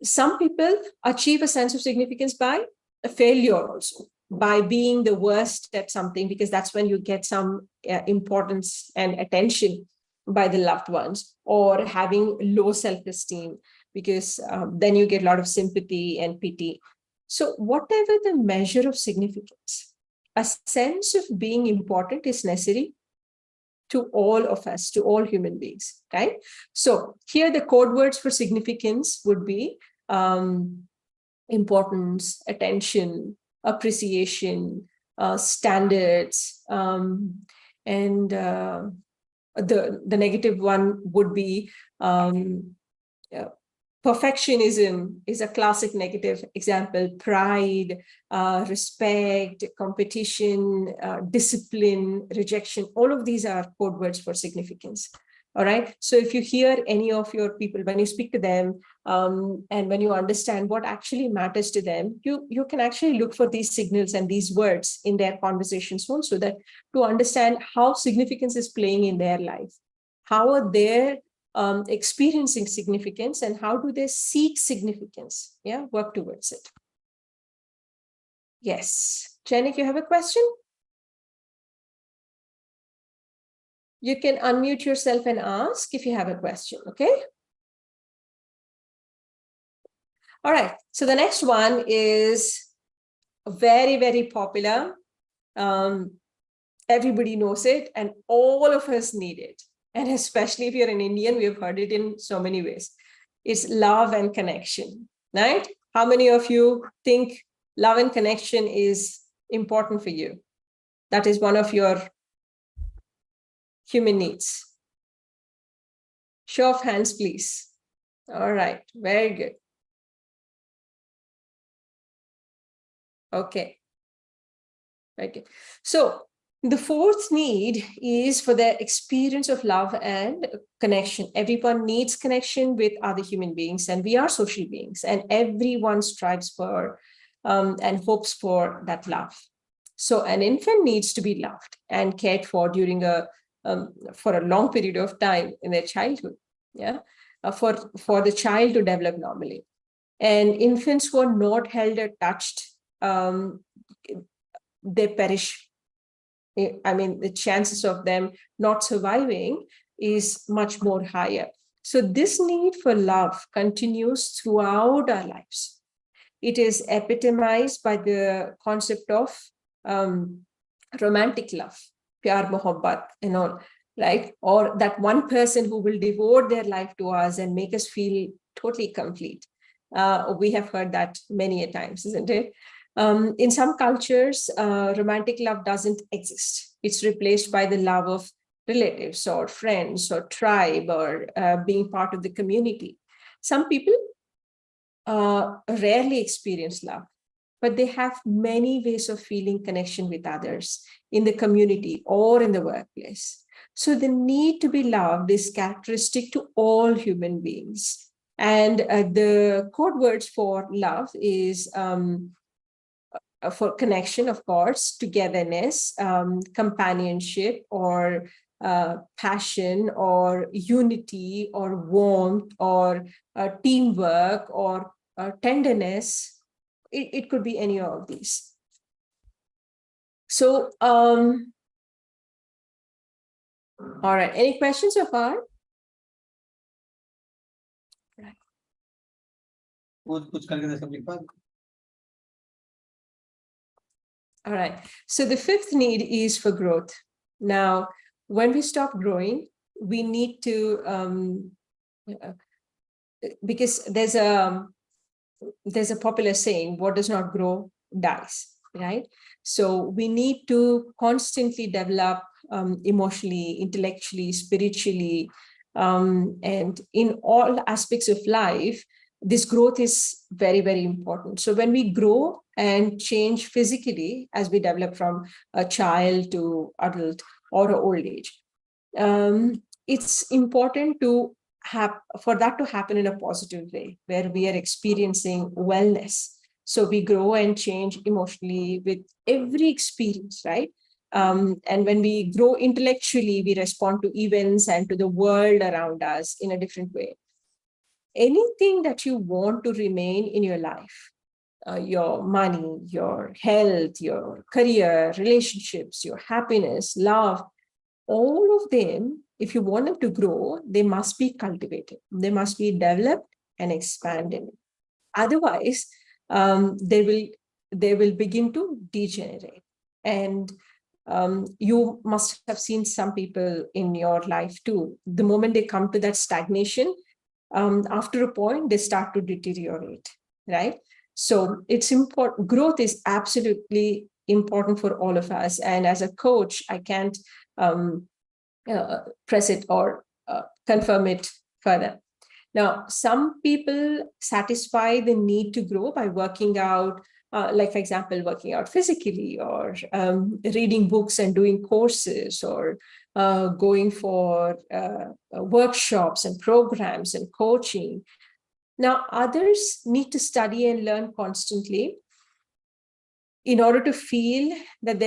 Some people achieve a sense of significance by a failure also, by being the worst at something, because that's when you get some importance and attention by the loved ones, or having low self-esteem, because then you get a lot of sympathy and pity. So whatever the measure of significance, a sense of being important is necessary to all of us, to all human beings, right? So here the code words for significance would be importance, attention, appreciation, standards, and the negative one would be perfectionism is a classic negative example. Pride, respect, competition, discipline, rejection, all of these are code words for significance. All right. So if you hear any of your people, when you speak to them, and when you understand what actually matters to them, you can actually look for these signals and these words in their conversations also, that to understand how significance is playing in their life. How are they experiencing significance, and how do they seek significance? Yeah, work towards it. Yes. Janik, you have a question? You can unmute yourself and ask if you have a question, okay? All right, so the next one is very, very popular. Everybody knows it, and all of us need it. And especially if you're an Indian, we have heard it in so many ways. It's love and connection, right? How many of you think love and connection is important for you? That is one of your human needs. Show of hands, please. All right, very good. Okay. Okay. So the fourth need is for the experience of love and connection. Everyone needs connection with other human beings, and we are social beings, and everyone strives for and hopes for that love. So an infant needs to be loved and cared for during for a long period of time in their childhood, yeah, for the child to develop normally. And infants who are not held or touched, they perish. I mean, the chances of them not surviving is much more higher. So this need for love continues throughout our lives. It is epitomized by the concept of romantic love, pyar mohabbat and all, right? Or that one person who will devote their life to us and make us feel totally complete. We have heard that many a times, isn't it? In some cultures, romantic love doesn't exist. It's replaced by the love of relatives or friends or tribe, or being part of the community. Some people rarely experience love, but they have many ways of feeling connection with others in the community or in the workplace. So the need to be loved is characteristic to all human beings. And the code words for love is for connection, of course, togetherness, companionship, or passion, or unity, or warmth, or teamwork, or tenderness. It could be any of these. So, all right, any questions so far? All right. So the fifth need is for growth. Now, when we stop growing, we need to, because there's a popular saying, what does not grow dies, right? So we need to constantly develop emotionally, intellectually, spiritually, and in all aspects of life. This growth is very, very important. So when we grow and change physically as we develop from a child to adult or old age, it's important to have for that to happen in a positive way, where we are experiencing wellness. So we grow and change emotionally with every experience, right? And when we grow intellectually, we respond to events and to the world around us in a different way. Anything that you want to remain in your life, your money, your health, your career, relationships, your happiness, love, all of them, if you want them to grow, they must be cultivated. They must be developed and expanded. Otherwise, they will begin to degenerate. And you must have seen some people in your life too. The moment they come to that stagnation, after a point, they start to deteriorate, right? So it's important. Growth is absolutely important for all of us. And as a coach, I can't press it or confirm it further. Now, some people satisfy the need to grow by working out, like, for example, working out physically, or reading books and doing courses, or going for workshops and programs and coaching. Now, others need to study and learn constantly in order to feel that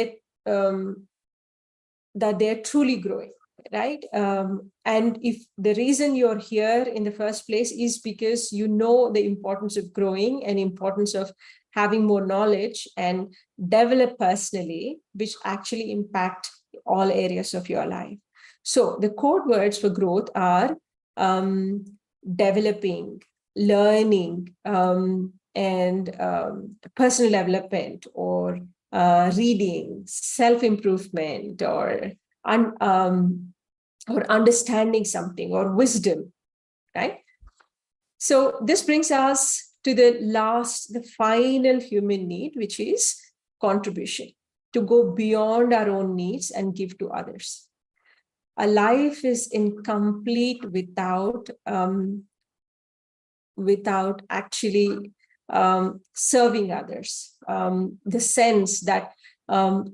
they're truly growing, right? And if the reason you're here in the first place is because you know the importance of growing and importance of having more knowledge and develop personally, which actually impact all areas of your life. So the code words for growth are developing, learning, and personal development, or reading, self-improvement, or understanding something, or wisdom, right? So this brings us to the final human need, which is contribution, to go beyond our own needs and give to others. A life is incomplete without actually serving others. The sense that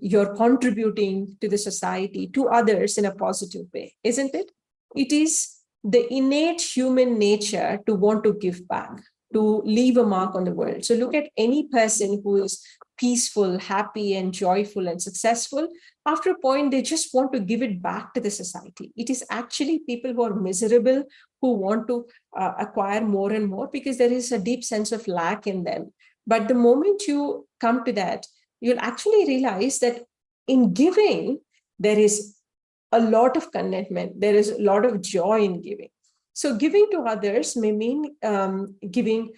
you're contributing to the society, to others in a positive way, isn't it? It is the innate human nature to want to give back, to leave a mark on the world. So look at any person who is peaceful, happy, and joyful and successful. After a point, they just want to give it back to the society. It is actually people who are miserable who want to acquire more and more, because there is a deep sense of lack in them. But the moment you come to that, you'll actually realize that in giving, there is a lot of contentment. There is a lot of joy in giving. So giving to others may mean giving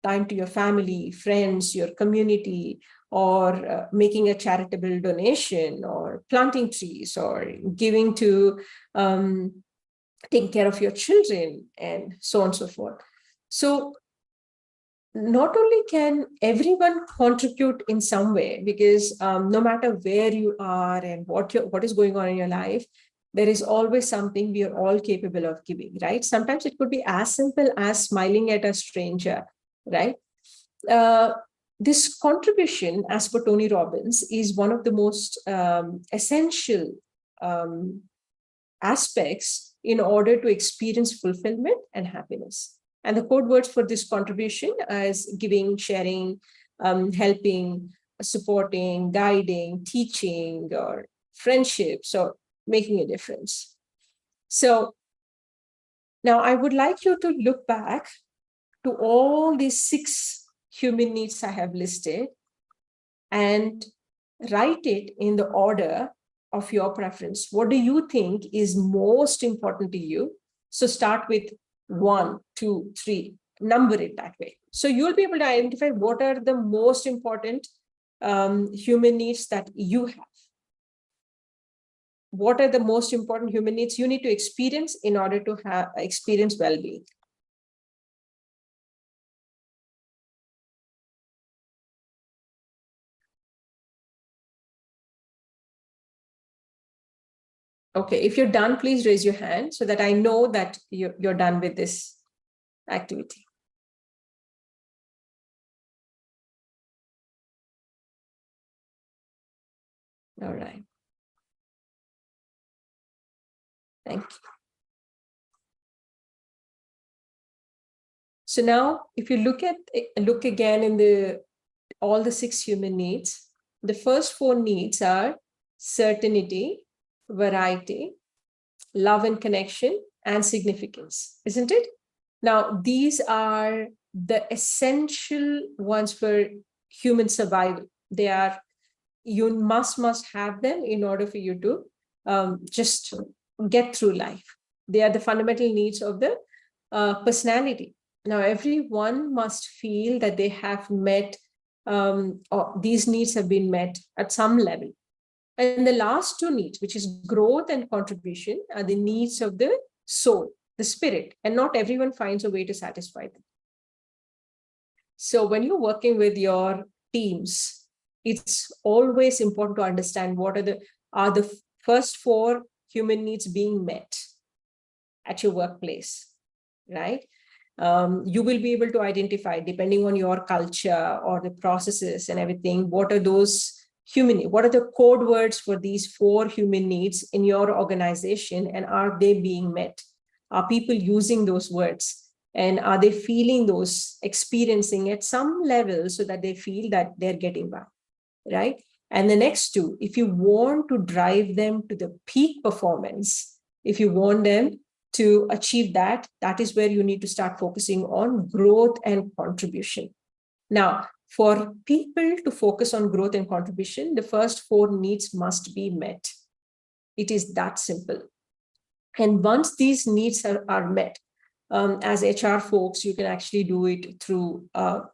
time to your family, friends, your community, or making a charitable donation, or planting trees, or giving to taking care of your children, and so on and so forth. So not only can everyone contribute in some way, because no matter where you are and what is going on in your life, there is always something we are all capable of giving, right? Sometimes it could be as simple as smiling at a stranger, right? This contribution, as per Tony Robbins, is one of the most essential aspects in order to experience fulfillment and happiness. And the code words for this contribution is giving, sharing, helping, supporting, guiding, teaching, or friendships, or making a difference. So now I would like you to look back to all these 6 human needs I have listed and write it in the order of your preference. What do you think is most important to you? So start with 1, 2, 3, number it that way. So you'll be able to identify what are the most important human needs that you have. What are the most important human needs you need to experience in order to experience well-being? Okay, if you're done, please raise your hand so that I know that you're done with this activity. All right. Thank you. So now, if you look again in all the 6 human needs, the first 4 needs are certainty, variety, love and connection, and significance, isn't it? Now, these are the essential ones for human survival. They are, you must have them in order for you to just get through life. They are the fundamental needs of the personality. Now, everyone must feel that they have met, or these needs have been met at some level. And the last 2 needs, which is growth and contribution, are the needs of the soul, the spirit, and not everyone finds a way to satisfy them. So when you're working with your teams, it's always important to understand what are the first 4 human needs being met at your workplace, right? You will be able to identify, depending on your culture or the processes and everything, what are those what are the code words for these 4 human needs in your organization, and are they being met? Are people using those words? And are they feeling those, experiencing at some level so that they feel that they're getting by, right? And the next 2, if you want to drive them to the peak performance, if you want them to achieve that, that is where you need to start focusing on growth and contribution. Now, for people to focus on growth and contribution, the first 4 needs must be met. It is that simple. And once these needs are met, as HR folks, you can actually do it through a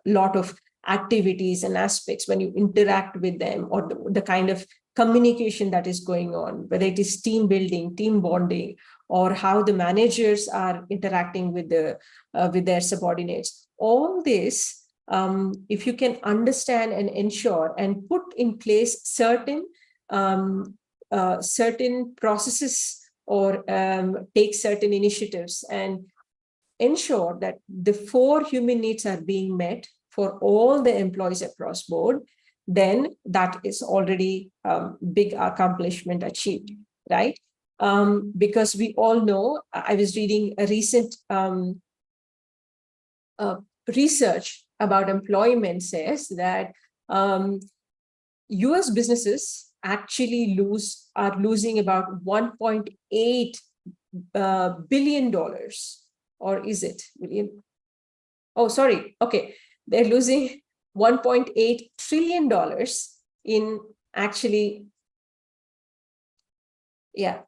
lot of activities and aspects when you interact with them, or the kind of communication that is going on, whether it is team building, team bonding, or how the managers are interacting with their subordinates. All this, if you can understand and ensure and put in place certain processes, or take certain initiatives and ensure that the 4 human needs are being met for all the employees across board, then that is already big accomplishment achieved, right? Because we all know, I was reading a recent research about employment says that US businesses actually are losing about $1.8 billion, or is it billion? Oh, sorry. Okay. They're losing $1.8 trillion in actually, yeah,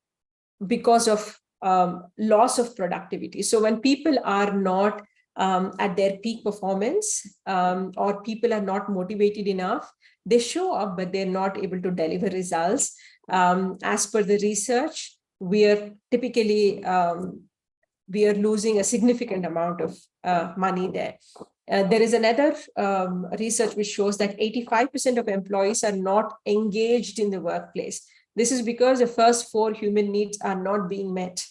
because of loss of productivity. So when people are not at their peak performance, or people are not motivated enough, they show up, but they're not able to deliver results. As per the research, we are typically we are losing a significant amount of money there. There is another research which shows that 85% of employees are not engaged in the workplace. This is because the first 4 human needs are not being met.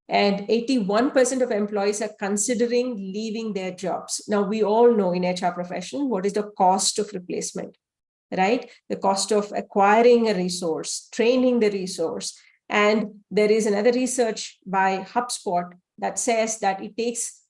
And 81% of employees are considering leaving their jobs. Now, we all know in HR profession, what is the cost of replacement, right? The cost of acquiring a resource, training the resource. And there is another research by HubSpot that says that it takes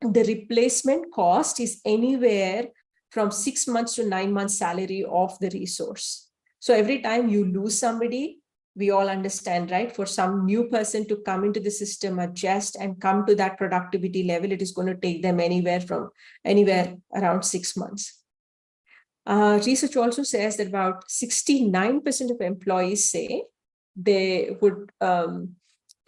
the replacement cost is anywhere from 6 months to 9 months salary of the resource. So every time you lose somebody, we all understand, right? For some new person to come into the system, adjust and come to that productivity level, it is going to take them anywhere around 6 months. Research also says that about 69% of employees say they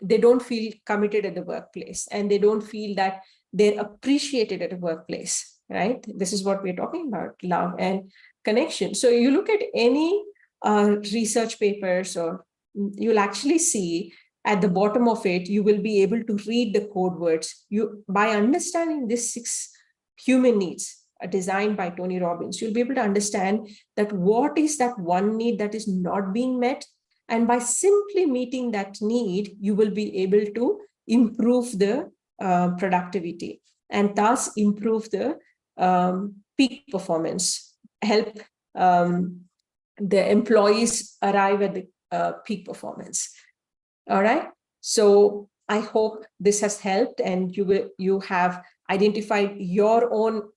don't feel committed at the workplace, and they don't feel that they're appreciated at a workplace, right? This is what we're talking about, love and connection. So you look at any research papers, or you'll actually see at the bottom of it, you will be able to read the code words. By understanding these 6 human needs designed by Tony Robbins, you'll be able to understand that what is that one need that is not being met. And by simply meeting that need, you will be able to improve the productivity, and thus improve the peak performance, help the employees arrive at the peak performance. All right. So I hope this has helped, and you have identified your own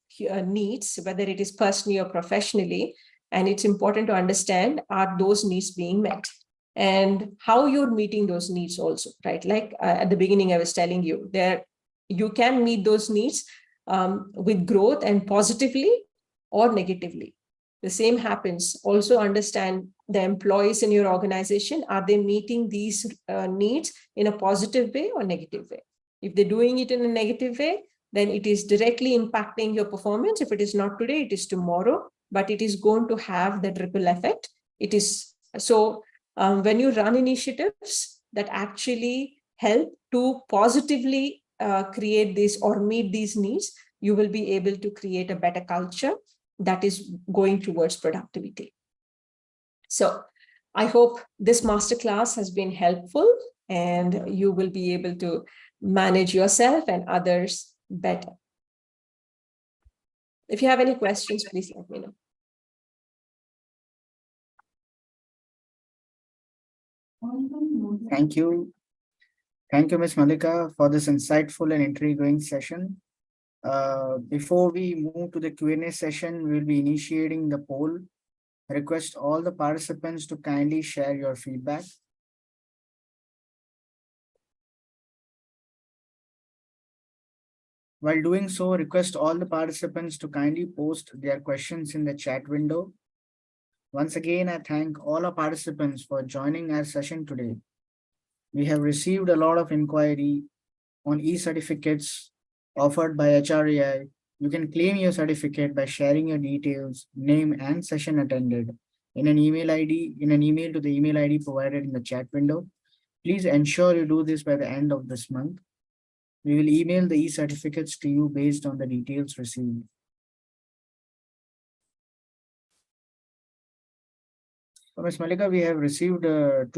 needs, whether it is personally or professionally. And it's important to understand, are those needs being met, and how you're meeting those needs also, right? Like at the beginning, I was telling you, you can meet those needs with growth and positively or negatively. The same happens. Also understand the employees in your organization, are they meeting these needs in a positive way or negative way? If they're doing it in a negative way, then it is directly impacting your performance. If it is not today, it is tomorrow, but it is going to have that ripple effect. It is so when you run initiatives that actually help to positively create this or meet these needs, you will be able to create a better culture that is going towards productivity. So I hope this masterclass has been helpful, and you will be able to manage yourself and others better. If you have any questions, please let me know. Thank you. Thank you, Ms. Malika, for this insightful and intriguing session. Before we move to the Q&A session, we'll be initiating the poll. I request all the participants to kindly share your feedback. While doing so, request all the participants to kindly post their questions in the chat window. Once again, I thank all our participants for joining our session today. We have received a lot of inquiry on e-certificates offered by HRAI. You can claim your certificate by sharing your details, name, and session attended in an email to the email ID provided in the chat window. Please ensure you do this by the end of this month. We will email the e-certificates to you based on the details received. So, Ms. Malika, we have received 2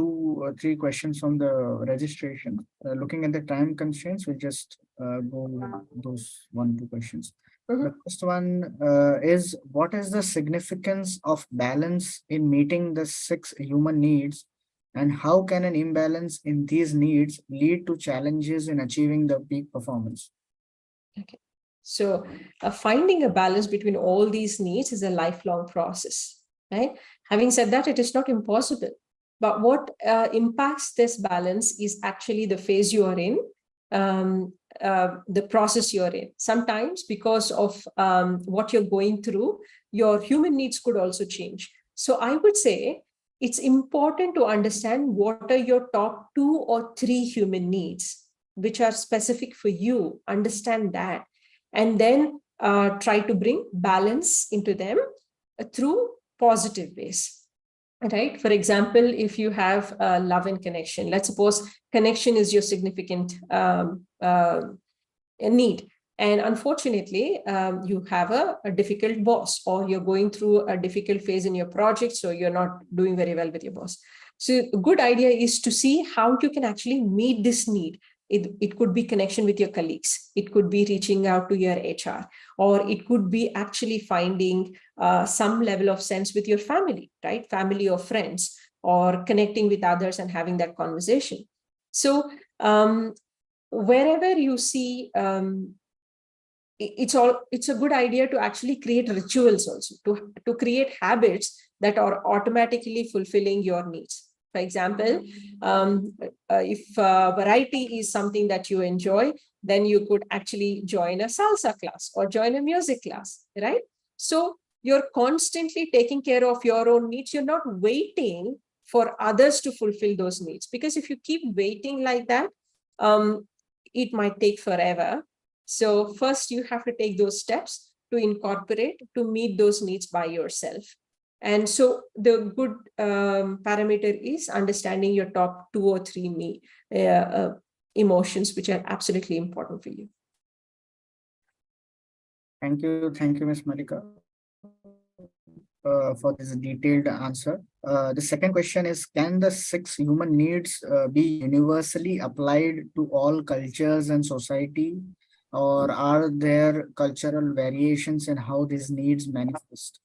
or 3 questions from the registration. Looking at the time constraints, we'll just go those 1-2 questions. The first one is, what is the significance of balance in meeting the 6 human needs, and how can an imbalance in these needs lead to challenges in achieving the peak performance? Okay. So finding a balance between all these needs is a lifelong process, right? Having said that, it is not impossible. But what impacts this balance is actually the phase you are in, the process you're in. Sometimes because of what you're going through, your human needs could also change. So I would say it's important to understand what are your top 2 or 3 human needs, which are specific for you. Understand that, and then try to bring balance into them through positive ways, right? For example, if you have love and connection, let's suppose connection is your significant need, and unfortunately you have a difficult boss, or you're going through a difficult phase in your project, so you're not doing very well with your boss. So a good idea is to see how you can actually meet this need. It could be connection with your colleagues. It could be reaching out to your HR, or it could be actually finding some level of sense with your family, right? Family or friends, or connecting with others and having that conversation. So wherever you see it's a good idea to actually create rituals also, to create habits that are automatically fulfilling your needs. For example, if variety is something that you enjoy, then you could actually join a salsa class or join a music class, right? So you're constantly taking care of your own needs. You're not waiting for others to fulfill those needs, because if you keep waiting like that, it might take forever. So first you have to take those steps to incorporate, to meet those needs by yourself. And so the good parameter is understanding your top 2 or 3 emotions, which are absolutely important for you. Thank you, Ms. Malika, for this detailed answer. The second question is, can the 6 human needs be universally applied to all cultures and society, or are there cultural variations in how these needs manifest?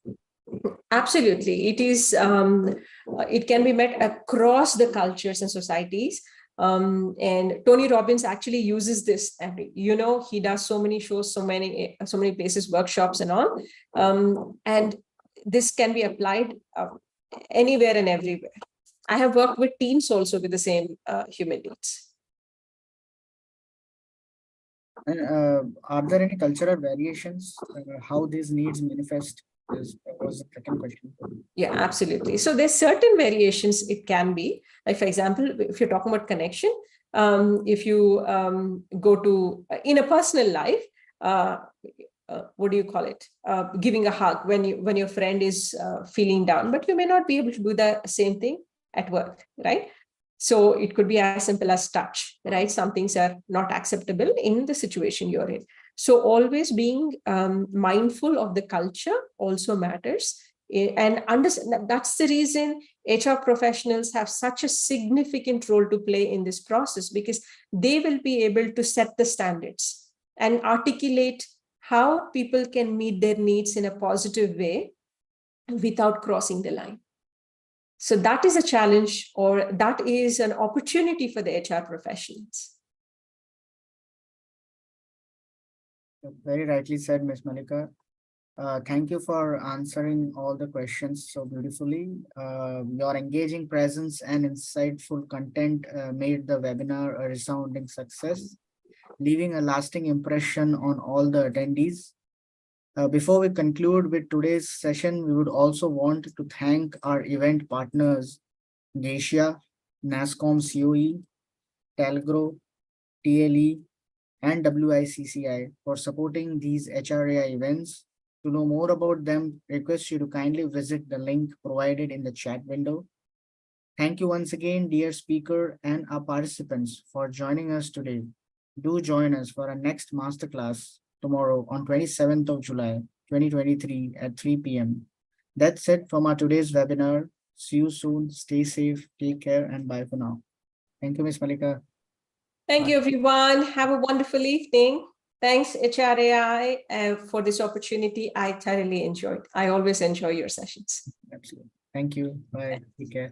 Absolutely. It can be met across the cultures and societies. And Tony Robbins actually uses this, and he does so many shows, so many places, workshops and all. And this can be applied anywhere and everywhere. I have worked with teams also with the same human needs. And are there any cultural variations how these needs manifest? Is was the second question. Yeah, absolutely. So there's certain variations it can be. Like, for example, if you're talking about connection, if you go to in a personal life, what do you call it? Giving a hug when your friend is feeling down, but you may not be able to do the same thing at work, right? So it could be as simple as touch, right? Some things are not acceptable in the situation you're in. So always being mindful of the culture also matters. And understand that's the reason HR professionals have such a significant role to play in this process, because they will be able to set the standards and articulate how people can meet their needs in a positive way without crossing the line. So that is a challenge, or that is an opportunity for the HR professionals. Very rightly said, Ms. Malika. Thank you for answering all the questions so beautifully. Your engaging presence and insightful content made the webinar a resounding success, leaving a lasting impression on all the attendees. Before we conclude with today's session, we would also want to thank our event partners, Geisha, NASCOM COE, Talgro, TLE, and WICCI for supporting these HRAI events. To know more about them, request you to kindly visit the link provided in the chat window. Thank you once again, dear speaker and our participants, for joining us today. Do join us for our next masterclass tomorrow on 27th of July, 2023 at 3 p.m. That's it from our today's webinar. See you soon. Stay safe, take care, and bye for now. Thank you, Ms. Malika. Thank you, everyone. Have a wonderful evening. Thanks, HRAI, for this opportunity. I thoroughly enjoyed. I always enjoy your sessions. Absolutely. Thank you. Bye. Take care.